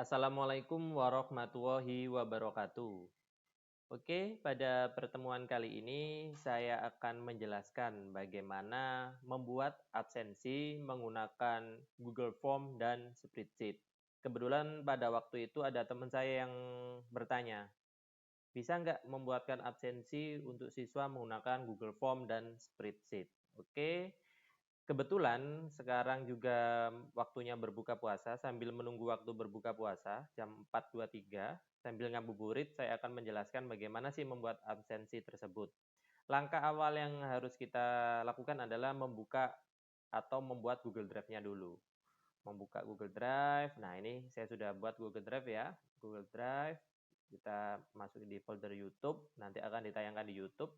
Assalamualaikum warahmatullahi wabarakatuh. Oke, pada pertemuan kali ini saya akan menjelaskan bagaimana membuat absensi menggunakan Google Form dan Spreadsheet. Kebetulan pada waktu itu ada teman saya yang bertanya, bisa nggak membuatkan absensi untuk siswa menggunakan Google Form dan Spreadsheet? Oke, kebetulan sekarang juga waktunya berbuka puasa, sambil menunggu waktu berbuka puasa jam 4.23, sambil ngabuburit saya akan menjelaskan bagaimana sih membuat absensi tersebut. Langkah awal yang harus kita lakukan adalah membuka atau membuat Google Drive-nya dulu. Membuka Google Drive, nah ini saya sudah buat Google Drive ya. Google Drive, kita masuk di folder YouTube, nanti akan ditayangkan di YouTube.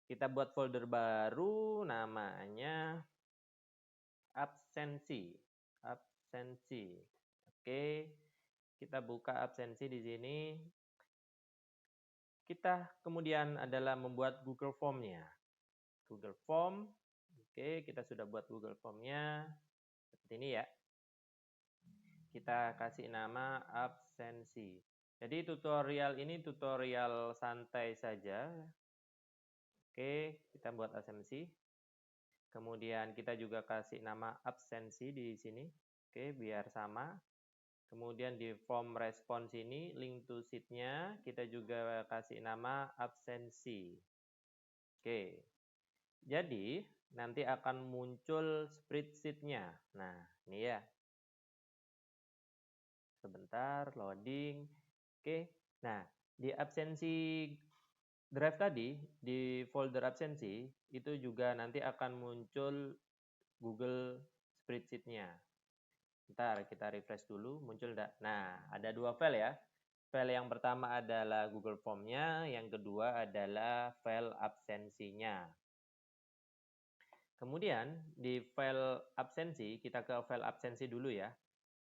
Kita buat folder baru, namanya absensi. Oke, kita buka absensi di sini. Kita kemudian adalah membuat Google Form-nya. Google Form. Oke, kita sudah buat Google Form-nya. Seperti ini ya. Kita kasih nama absensi. Jadi tutorial ini tutorial santai saja. Oke, kita buat absensi. Kemudian kita juga kasih nama absensi di sini. Oke, biar sama. Kemudian di form response ini, link to sheet-nya kita juga kasih nama absensi. Oke, jadi nanti akan muncul spreadsheet-nya. Nah, ini ya. Sebentar, loading. Oke, nah di absensi drive tadi, di folder absensi, itu juga nanti akan muncul Google Spreadsheet-nya. Ntar kita refresh dulu, muncul enggak? Nah, ada dua file ya. File yang pertama adalah Google Form-nya, yang kedua adalah file absensinya. Kemudian di file absensi, kita ke file absensi dulu ya.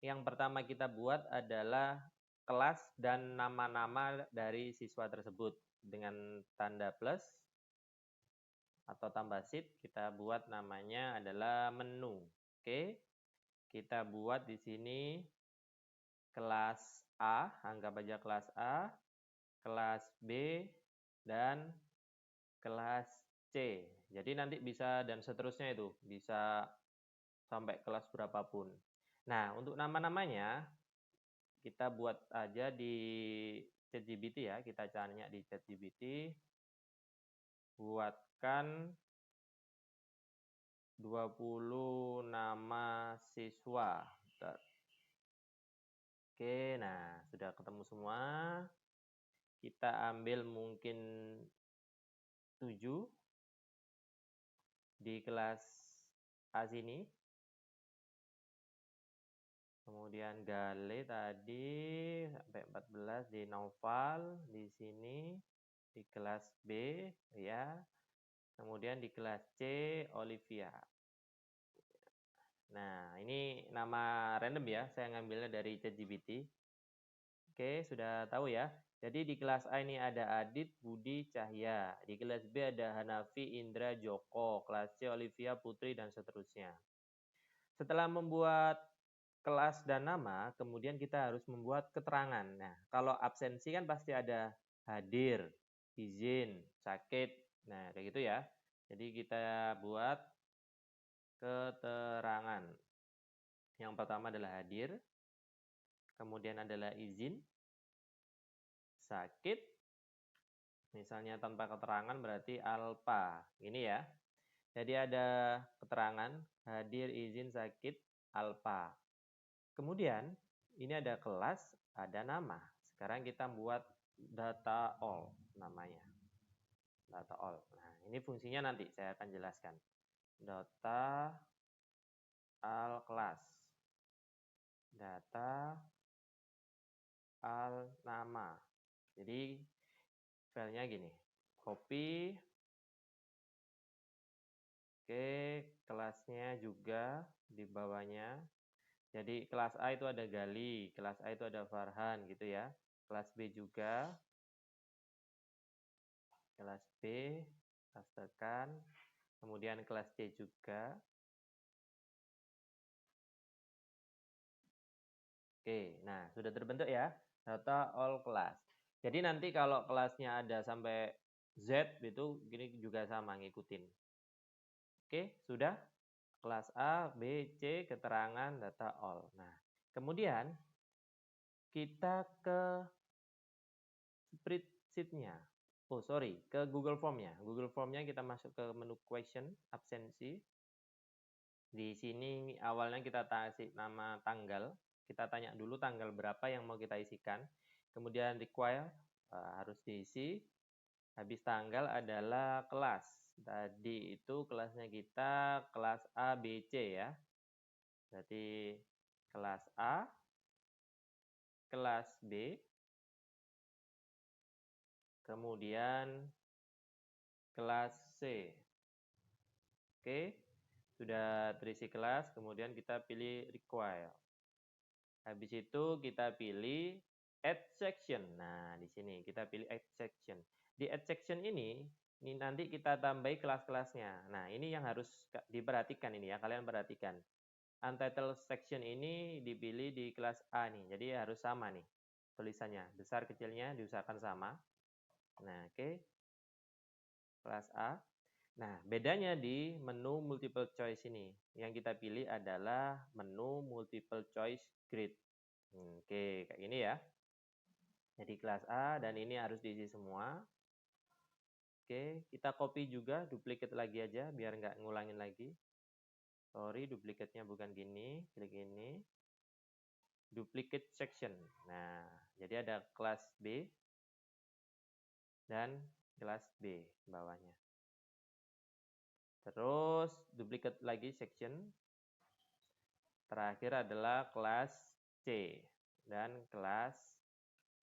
Yang pertama kita buat adalah kelas dan nama-nama dari siswa tersebut. Dengan tanda plus atau tambah sheet, kita buat namanya adalah menu. Oke. Kita buat di sini kelas A, anggap aja kelas A, kelas B, dan kelas C. Jadi nanti bisa dan seterusnya itu, bisa sampai kelas berapapun. Nah, untuk nama-namanya, kita buat aja di ChatGPT ya, kita tanya di ChatGPT, buatkan 20 nama siswa. Oke, nah sudah ketemu semua. Kita ambil mungkin 7 di kelas A sini. Kemudian Gale tadi sampai 14 di Noval di sini di kelas B ya. Kemudian di kelas C Olivia. Nah, ini nama random ya, saya ngambilnya dari ChatGPT. Oke, sudah tahu ya. Jadi di kelas A ini ada Adit, Budi, Cahya. Di kelas B ada Hanafi, Indra, Joko. Kelas C Olivia, Putri, dan seterusnya. Setelah membuat kelas dan nama, kemudian kita harus membuat keterangan. Nah, kalau absensi kan pasti ada hadir, izin, sakit. Nah, kayak gitu ya. Jadi kita buat keterangan. Yang pertama adalah hadir, kemudian adalah izin, sakit, misalnya tanpa keterangan berarti alpa. Ini ya. Jadi ada keterangan, hadir, izin, sakit, alpa. Kemudian ini ada kelas, ada nama. Sekarang kita buat data all namanya. Data all. Nah, ini fungsinya nanti saya akan jelaskan. Data all kelas. Data all nama. Jadi filenya gini. Copy. Oke, kelasnya juga di bawahnya. Jadi kelas A itu ada Gali, kelas A itu ada Farhan gitu ya. Kelas B juga. Kelas B, pastekan. Kemudian kelas C juga. Oke, nah sudah terbentuk ya data all class. Jadi nanti kalau kelasnya ada sampai Z itu gini juga sama ngikutin. Oke, sudah kelas A, B, C keterangan data all. Nah, kemudian kita ke spreadsheet-nya. Oh, sorry, ke Google Form-nya. Google Form-nya kita masuk ke menu question, absensi. Di sini awalnya kita kasih nama tanggal. Kita tanya dulu tanggal berapa yang mau kita isikan. Kemudian require harus diisi. Habis tanggal adalah kelas. Tadi itu kelasnya kita kelas A, B, C ya. Berarti kelas A, kelas B, kemudian kelas C. Oke, sudah terisi kelas, kemudian kita pilih require. Habis itu kita pilih add section. Nah, di sini kita pilih add section. Di add section ini nanti kita tambahi kelas-kelasnya. Nah, ini yang harus diperhatikan ini ya, kalian perhatikan. Untitled section ini dipilih di kelas A nih, jadi harus sama nih tulisannya. Besar kecilnya diusahakan sama. Nah, oke. Kelas A. Nah, bedanya di menu multiple choice ini. Yang kita pilih adalah menu multiple choice grid. Oke, kayak gini ya. Jadi kelas A dan ini harus diisi semua. Oke, kita copy juga, duplicate lagi aja biar nggak ngulangin lagi. Sorry, duplicate-nya bukan gini, klik ini. Duplicate section. Nah, jadi ada kelas B dan kelas B bawahnya. Terus duplicate lagi section. Terakhir adalah kelas C dan kelas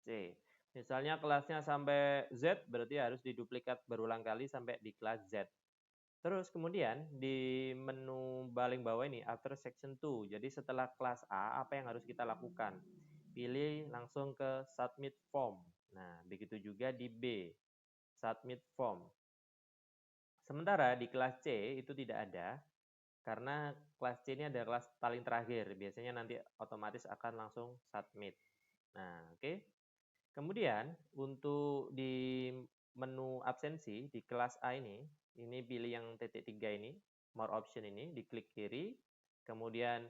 C. Misalnya kelasnya sampai Z, berarti harus diduplikat berulang kali sampai di kelas Z. Terus kemudian di menu paling bawah ini, after section 2. Jadi setelah kelas A, apa yang harus kita lakukan? Pilih langsung ke submit form. Nah, begitu juga di B, submit form. Sementara di kelas C itu tidak ada, karena kelas C ini ada kelas paling terakhir. Biasanya nanti otomatis akan langsung submit. Nah, oke. Kemudian untuk di menu absensi di kelas A ini pilih yang titik 3 ini, more option ini, diklik kiri, kemudian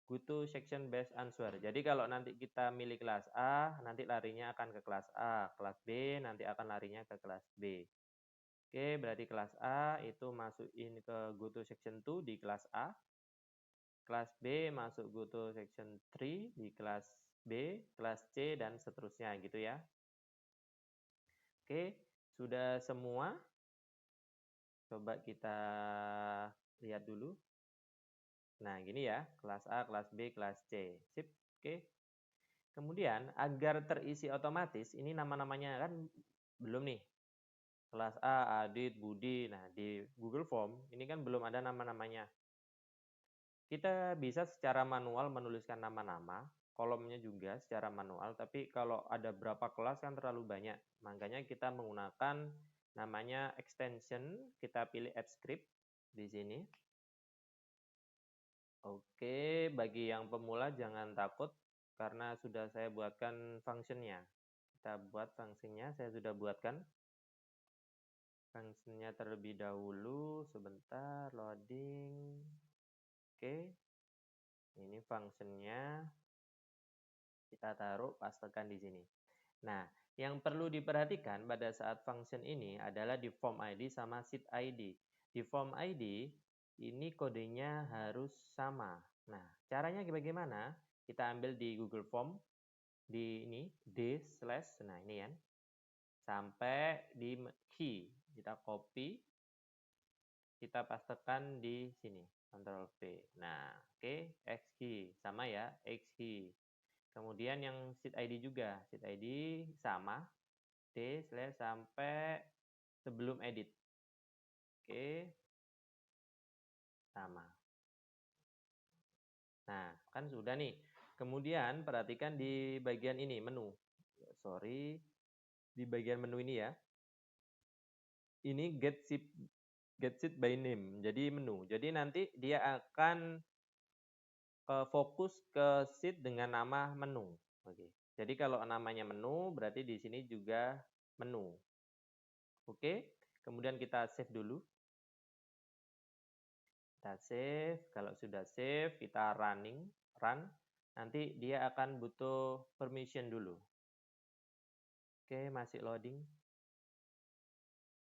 go to section based answer. Jadi kalau nanti kita milih kelas A, nanti larinya akan ke kelas A, kelas B nanti akan larinya ke kelas B. Oke, berarti kelas A itu masukin ke go to section 2 di kelas A. Kelas B masuk go to section 3 di kelas B, kelas C, dan seterusnya gitu ya. Oke, sudah semua. Coba kita lihat dulu. Nah, gini ya, kelas A, kelas B, kelas C. Sip, oke. Kemudian, agar terisi otomatis, ini nama-namanya kan belum nih. Kelas A, Adit, Budi. Nah, di Google Form, ini kan belum ada nama-namanya. Kita bisa secara manual menuliskan nama-nama, kolomnya juga secara manual, tapi kalau ada berapa kelas kan terlalu banyak. Makanya kita menggunakan namanya extension, kita pilih add script di sini. Oke, bagi yang pemula jangan takut karena sudah saya buatkan functionnya. Kita buat functionnya, saya sudah buatkan functionnya terlebih dahulu. Sebentar, loading. Oke, ini functionnya kita taruh, pastekan di sini. Nah, yang perlu diperhatikan pada saat function ini adalah di form ID sama sheet ID. Di form ID, ini kodenya harus sama. Nah, caranya bagaimana? Kita ambil di Google Form, di ini, d/, nah ini kan, sampai di key. Kita copy, kita pastekan di sini, Ctrl V. Nah, oke, X key, sama ya, X key. Kemudian yang sheet ID juga, sheet ID sama, d/ sampai sebelum edit. Oke, sama. Nah, kan sudah nih. Kemudian perhatikan di bagian ini, menu. Sorry, di bagian menu ini ya. Ini get sheet by name, jadi menu. Jadi nanti dia akan fokus ke sheet dengan nama menu. Oke. Jadi kalau namanya menu, berarti di sini juga menu. Oke. Kemudian kita save dulu. Kita save. Kalau sudah save, kita run. Nanti dia akan butuh permission dulu. Oke, masih loading.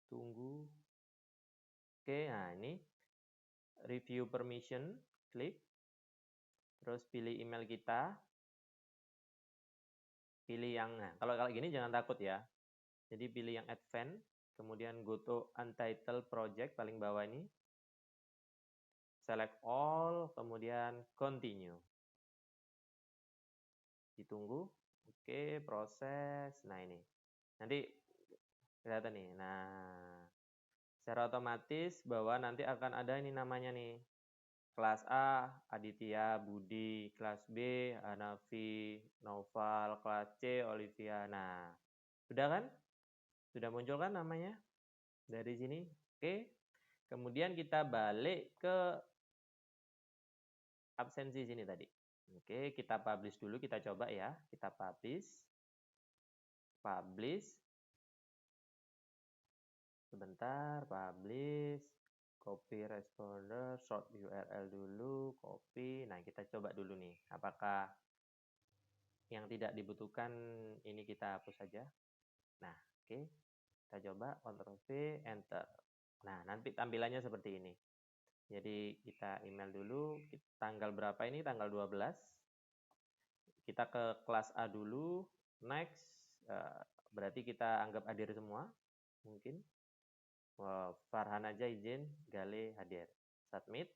Tunggu. Oke, nah ini review permission, klik. Terus pilih email kita. Pilih yang, nah kalau gini jangan takut ya. Jadi pilih yang advance, kemudian go to untitled project paling bawah ini. Select all, kemudian continue. Ditunggu. Oke, proses. Nah ini. Nanti kelihatan nih. Nah, secara otomatis bahwa nanti akan ada ini namanya nih. Kelas A, Aditya, Budi. Kelas B, Hanafi, Noval. Kelas C, Olivia. Nah, sudah kan? Sudah muncul kan namanya? Dari sini. Oke. Kemudian kita balik ke absensi sini tadi. Oke, kita publish dulu. Kita coba ya. Kita publish. Sebentar, publish. Copy responder, short URL dulu, copy. Nah, kita coba dulu nih. Apakah yang tidak dibutuhkan ini kita hapus saja. Nah, oke. Kita coba, Ctrl V, Enter. Nah, nanti tampilannya seperti ini. Jadi, kita email dulu. Tanggal berapa ini? Tanggal 12. Kita ke kelas A dulu. Next. Berarti kita anggap hadir semua. Mungkin. Farhan aja izin, Gale hadir. Submit.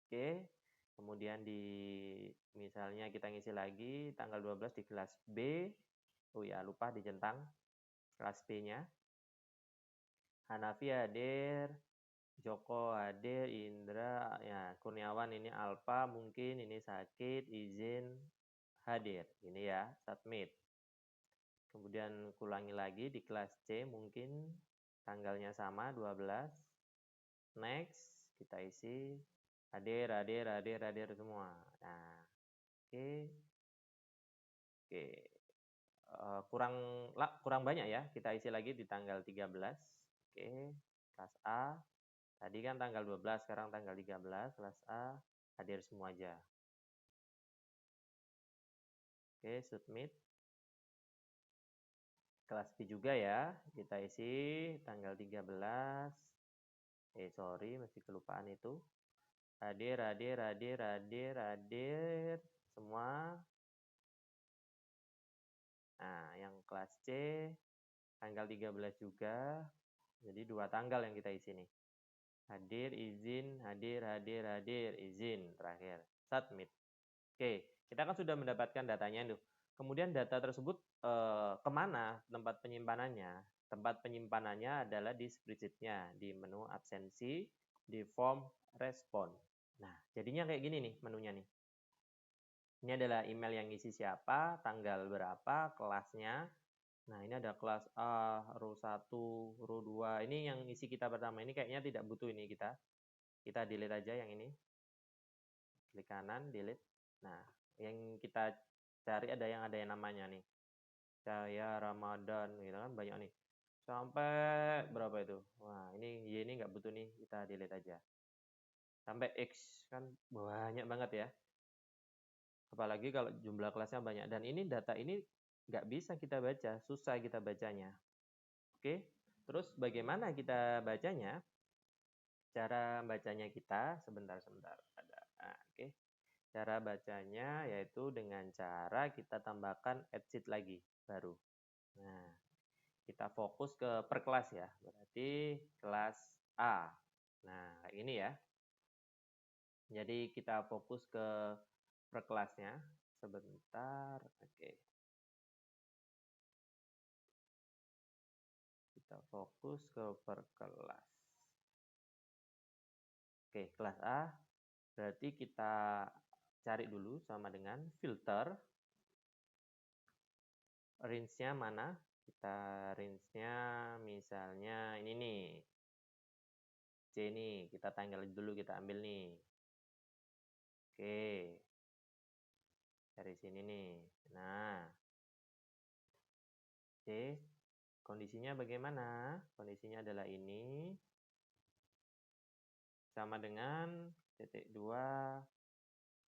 Oke. Kemudian misalnya kita ngisi lagi tanggal 12 di kelas B. Oh ya, lupa dicentang kelas B-nya. Hanafi hadir, Joko hadir, Indra, ya Kurniawan ini Alfa mungkin ini sakit, izin hadir. Ini ya, submit. Kemudian ulangi lagi di kelas C mungkin tanggalnya sama 12. Next, kita isi hadir semua. Nah, oke. Oke. Kurang banyak ya. Kita isi lagi di tanggal 13. Oke. Kelas A. Tadi kan tanggal 12, sekarang tanggal 13. Kelas A hadir semua aja. Oke, submit. Kelas B juga ya. Kita isi tanggal 13. Sorry, masih kelupaan itu. Hadir semua. Nah, yang kelas C tanggal 13 juga. Jadi 2 tanggal yang kita isi nih. Hadir, izin, hadir, izin. Terakhir, submit. Oke, kita kan sudah mendapatkan datanya tuh. Kemudian data tersebut kemana tempat penyimpanannya? Tempat penyimpanannya adalah di spreadsheet-nya, di menu absensi, di form respon. Nah, jadinya kayak gini nih menunya nih. Ini adalah email yang isi siapa, tanggal berapa, kelasnya. Nah, ini ada kelas A, row 1, row 2. Ini yang isi kita pertama. Ini kayaknya tidak butuh ini kita. Kita delete aja yang ini. Klik kanan, delete. Nah, yang kita cari ada yang namanya nih. Saya Ramadan, gitu kan banyak nih. Sampai berapa itu? Wah, ini Y ini nggak butuh nih. Kita delete aja. Sampai X, kan banyak banget ya. Apalagi kalau jumlah kelasnya banyak. Dan ini data ini nggak bisa kita baca, susah kita bacanya. Oke, terus bagaimana kita bacanya? Cara bacanya kita, sebentar. Oke. Cara bacanya yaitu dengan cara kita tambahkan add sheet lagi, baru. Nah, kita fokus ke per kelas ya, berarti kelas A. Nah, kayak ini ya. Jadi kita fokus ke per kelasnya. Sebentar, oke. Kita fokus ke per kelas. Oke, kelas A. Berarti kita cari dulu sama dengan filter. Range-nya mana? Kita range-nya misalnya ini nih. C nih, kita tanggal dulu, kita ambil nih. Oke. Dari sini nih. Nah, oke. Kondisinya bagaimana? Kondisinya adalah ini. Sama dengan titik 2,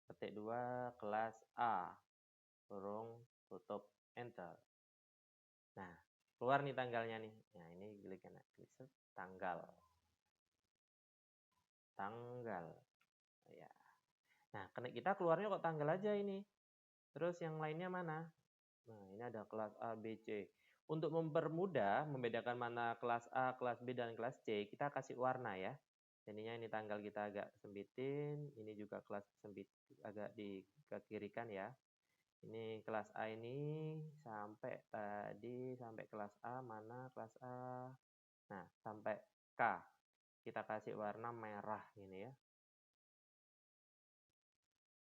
petik 2 kelas A. Kurung tutup enter. Nah, keluar nih tanggalnya nih. Nah, ini klik kanan, klik tanggal. Tanggal. Ya. Nah, kita keluarnya kok tanggal aja ini. Terus yang lainnya mana? Nah, ini ada kelas A, B, C. Untuk mempermudah membedakan mana kelas A, kelas B, dan kelas C, kita kasih warna ya. Jadinya ini tanggal kita agak sempitin, ini juga kelas sempit agak dikirikan ya. Ini kelas A ini sampai tadi sampai kelas A, mana kelas A? Nah, sampai K. Kita kasih warna merah ini ya.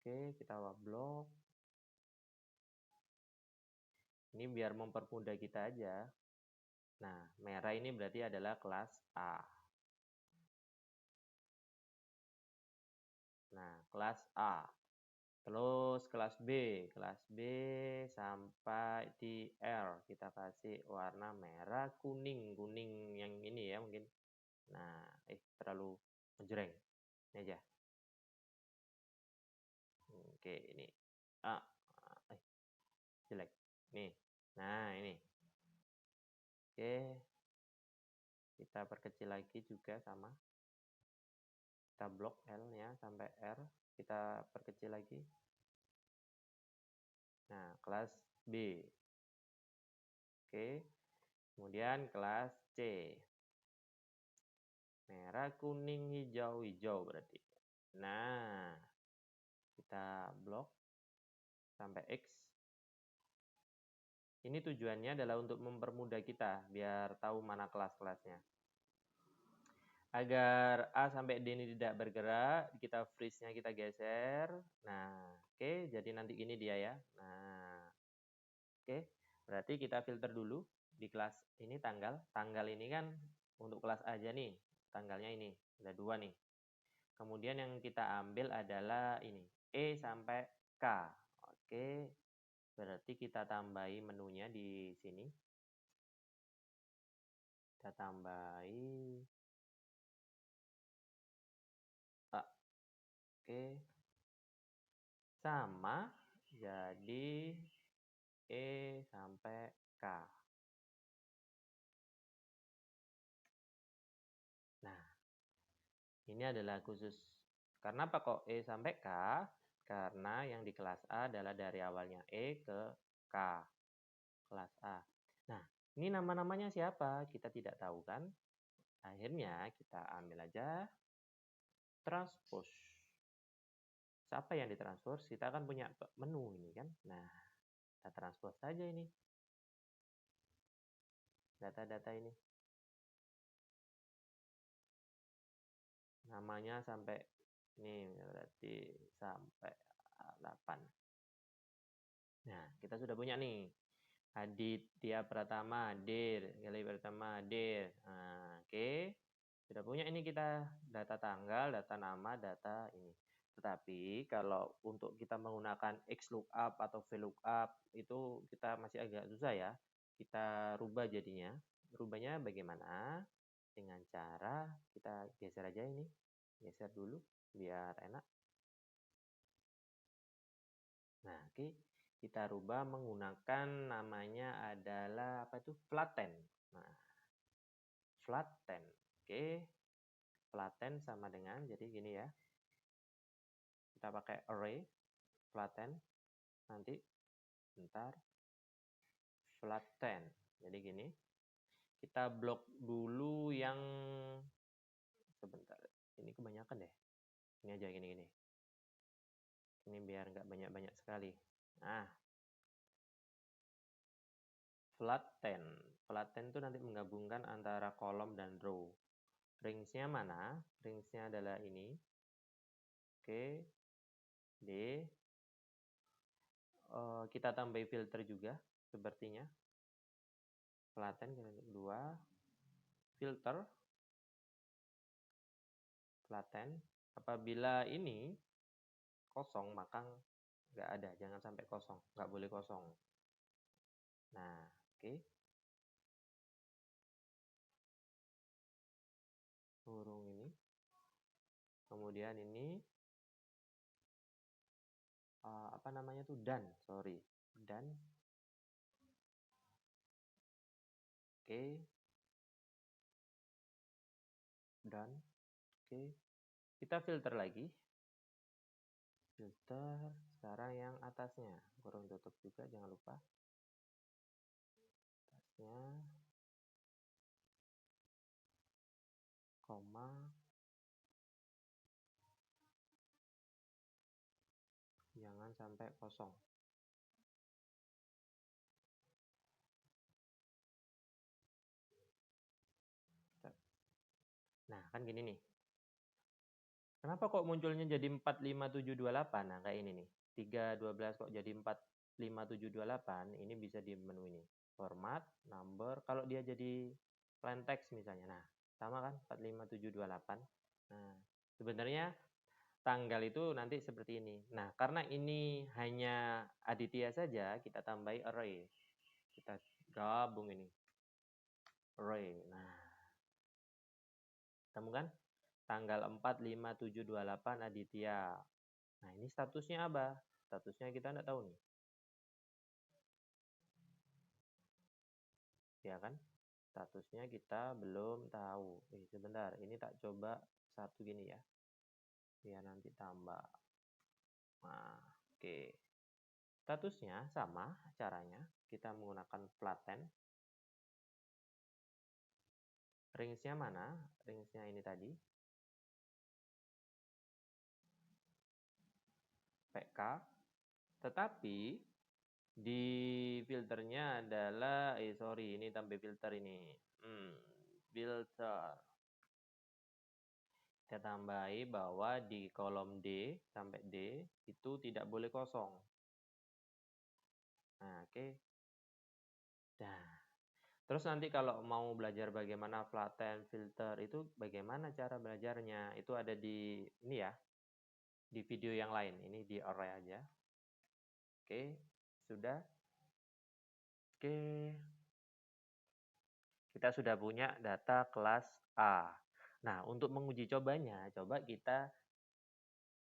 Oke, kita blok. Ini biar mempermudah kita aja. Nah, merah ini berarti adalah kelas A. Nah, kelas A. Terus kelas B sampai di R. Kita kasih warna merah, kuning yang ini ya mungkin. Nah, terlalu menjreng. Ini aja. Oke, ini. Jelek. Nih. Nah, ini. Oke. Kita perkecil lagi juga sama. Kita blok L-nya sampai R. Kita perkecil lagi. Nah, kelas B. Oke. Kemudian kelas C. Merah, kuning, hijau, hijau berarti. Nah, kita blok sampai X. Ini tujuannya adalah untuk mempermudah kita, biar tahu mana kelas-kelasnya. Agar A sampai D ini tidak bergerak, kita freeze-nya kita geser. Nah, oke, jadi nanti ini dia ya. Nah, oke, berarti kita filter dulu di kelas ini tanggal. Tanggal ini kan untuk kelas A aja nih, tanggalnya ini, ada 2 nih. Kemudian yang kita ambil adalah ini, E sampai K. Oke, berarti kita tambahi menunya di sini. Kita tambahi A. Oke. Sama, jadi E sampai K. Nah, ini adalah khusus. Karena apa kok E sampai K? Karena yang di kelas A adalah dari awalnya E ke K. Kelas A. Nah, ini nama-namanya siapa? Kita tidak tahu kan? Akhirnya kita ambil aja transpose. Siapa yang ditranspose? Kita kan punya menu ini kan. Nah, kita transpose saja ini. Data-data ini. Namanya sampai ini berarti sampai 8. Nah, kita sudah punya nih. Aditya Pratama, Dir. Gali Pratama, Dir. Nah, oke. Sudah punya ini kita data tanggal, data nama, data ini. Tetapi kalau untuk kita menggunakan XLOOKUP atau VLOOKUP itu kita masih agak susah ya. Kita rubah jadinya. Rubahnya bagaimana? Dengan cara kita geser aja ini. Geser dulu biar enak. Nah, oke. Kita rubah menggunakan namanya adalah apa itu? Flatten. Nah, flatten. Oke. Flatten sama dengan jadi gini ya. Kita pakai array flatten. Nanti bentar. Flatten. Jadi gini. Kita blok dulu yang sebentar. Ini kebanyakan deh. Ini aja gini-gini. Ini biar nggak banyak-banyak sekali. Nah, flatten. Flatten itu nanti menggabungkan antara kolom dan row. Range-nya mana? Range-nya adalah ini. Oke. D. Kita tambah filter juga sepertinya. Flatten kita 2. Filter. Flatten. Apabila ini kosong, maka nggak ada, jangan sampai kosong, nggak boleh kosong. Nah, oke. Kurung ini. Kemudian ini apa namanya tuh, dan, sorry, dan. Oke. Dan. Oke. Kita filter lagi. Filter, sekarang yang atasnya. Kurung tutup juga, jangan lupa. Atasnya. Koma. Jangan sampai kosong. Nah, kan gini nih. Kenapa kok munculnya jadi 45728? Nah, kayak ini nih. 312 kok jadi 45728? Ini bisa di menu ini. Format, number, kalau dia jadi plain text misalnya. Nah, sama kan 45728. Nah, sebenarnya tanggal itu nanti seperti ini. Nah, karena ini hanya aditya saja, kita tambahi array. Kita gabung ini. Array. Nah, temukan tanggal 45728 aditya. Nah, ini statusnya apa? Statusnya kita nggak tahu nih. Ya kan? Statusnya kita belum tahu. Sebentar, ini tak coba satu gini ya. Biar nanti tambah. Nah, oke. Statusnya sama caranya. Kita menggunakan flatten. Range-nya mana? Range-nya ini tadi. PK. Tetapi di filternya adalah, sorry, ini tambah filter ini. Filter. Kita tambahi bahwa di kolom D sampai D itu tidak boleh kosong. Nah, oke. Nah, terus nanti kalau mau belajar bagaimana flatten, filter, itu bagaimana cara belajarnya? Itu ada di ini ya, di video yang lain. Ini di array aja. Oke, sudah. Oke. Kita sudah punya data kelas A. Nah, untuk menguji cobanya, coba kita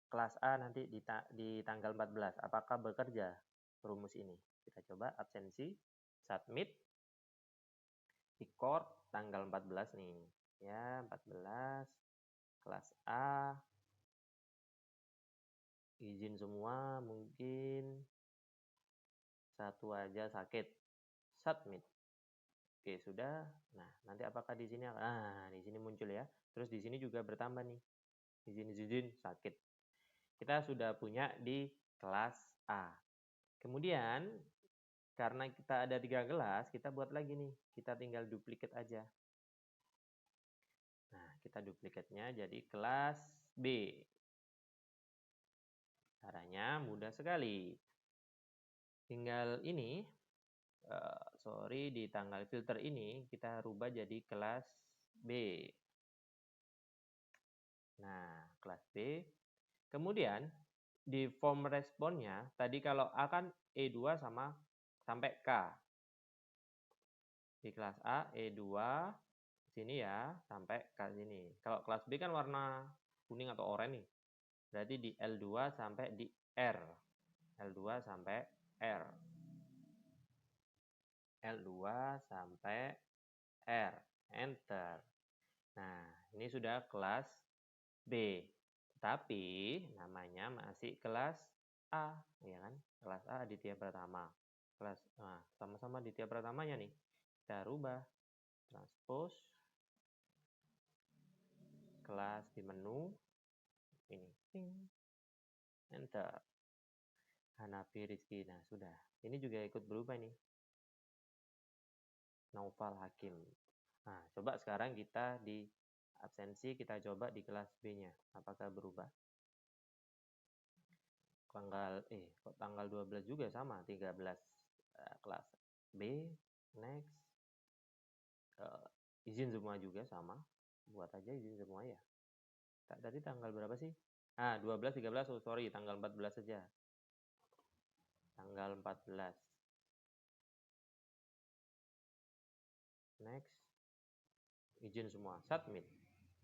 kelas A nanti di tanggal 14. Apakah bekerja rumus ini? Kita coba absensi, submit, record tanggal 14 nih. Ya, 14, kelas A. Izin semua, mungkin satu aja sakit. Submit. Oke, sudah. Nah, nanti apakah di sini? Di sini muncul ya. Terus di sini juga bertambah nih. Izin sakit. Kita sudah punya di kelas A. Kemudian, karena kita ada 3 kelas, kita buat lagi nih. Kita tinggal duplikat aja. Nah, kita duplikatnya jadi kelas B. Caranya mudah sekali. Tinggal ini, di tanggal filter ini, kita rubah jadi kelas B. Nah, kelas B. Kemudian, di form responnya, tadi kalau A kan E2 sampai K. Di kelas A, E2, sini ya, sampai ke sini. Kalau kelas B kan warna kuning atau oranye nih. Berarti di L2 sampai di R. L2 sampai R. L2 sampai R. Enter. Nah, ini sudah kelas B. Tapi namanya masih kelas A, ya kan? Kelas A aditya pertama. Sama-sama aditya pertamanya nih. Kita rubah transpose kelas di menu ini. Enter. Hanafi Rizky. Nah, sudah. Ini juga ikut berubah nih. Naufal Hakim. Nah, coba sekarang kita di absensi, kita coba di kelas B-nya. Apakah berubah? Tanggal 12 juga sama, 13 kelas B, next. Izin semua juga sama. Buat aja izin semua ya. Tadi tanggal berapa sih? 12, 13, sorry, tanggal 14 saja. tanggal 14. Next. Izin semua, submit.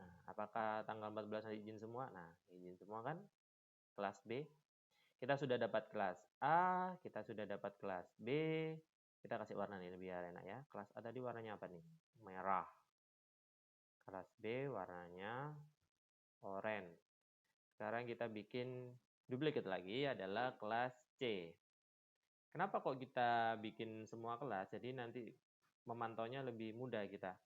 Nah, apakah tanggal 14 nanti izin semua? Nah, izin semua kan? Kelas B. Kita sudah dapat kelas A, kita sudah dapat kelas B. Kita kasih warna nih biar enak ya. Kelas A tadi warnanya apa nih? Merah. Kelas B warnanya oranye. Sekarang kita bikin duplicate lagi adalah kelas C. Kenapa kok kita bikin semua kelas? Jadi nanti memantaunya lebih mudah kita.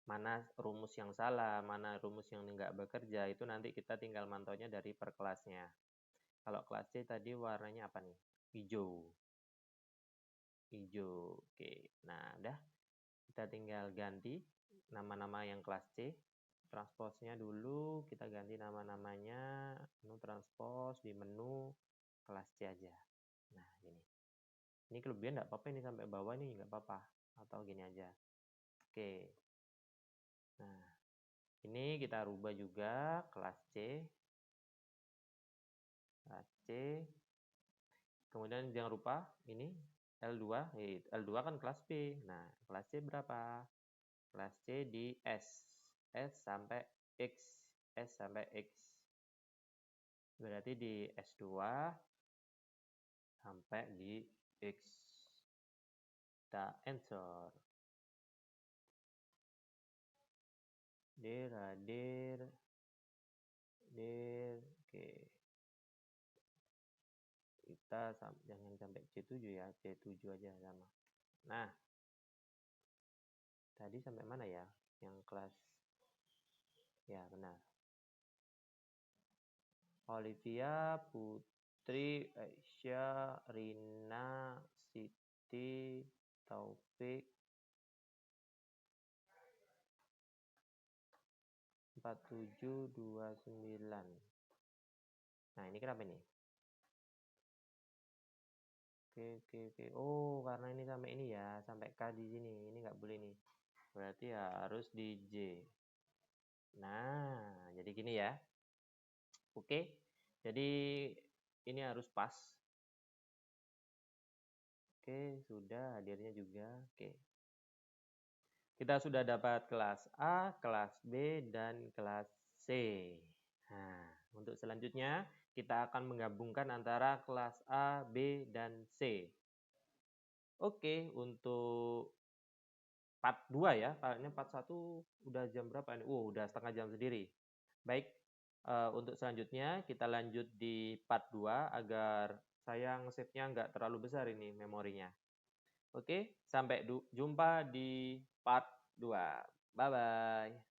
Mana rumus yang salah, mana rumus yang enggak bekerja, itu nanti kita tinggal mantaunya dari per kelasnya. Kalau kelas C tadi warnanya apa nih? Hijau. Hijau. Oke. Nah, udah. Kita tinggal ganti nama-nama yang kelas C. Transposnya dulu kita ganti nama-namanya. Menu transpose di menu kelas C aja. Nah, ini. Ini kelebihan enggak apa-apa ini sampai bawah nih, enggak apa-apa. Atau gini aja. Oke. Nah, ini kita rubah juga kelas C. Kelas C. Kemudian jangan lupa ini L2. L2 kan kelas B. Nah, kelas C berapa? Kelas C di S. S sampai X. S sampai X. Berarti di S2 sampai di X. Kita enter. Dir. Oke. Kita jangan sampai C7 ya. C7 aja sama. Nah. Tadi sampai mana ya? Yang kelas. Ya, benar. Olivia, Putri, Aisyah, Rina, Siti, Taufik, 4729. Nah, ini kenapa nih? Oke. Oh, karena ini sampai ini ya, sampai K di sini. Ini nggak boleh nih. Berarti harus di J. Nah, jadi gini ya. Oke. Jadi ini harus pas. Oke, sudah hadirnya juga. Oke. Kita sudah dapat kelas A, kelas B, dan kelas C. Nah, untuk selanjutnya kita akan menggabungkan antara kelas A, B, dan C. Oke, untuk part 2 ya. Kayaknya part 1 udah jam berapa nih? Udah setengah jam sendiri. Baik, untuk selanjutnya kita lanjut di part 2 agar saya nge-save-nya nggak terlalu besar ini memorinya. Oke, sampai jumpa di part 2. Bye-bye.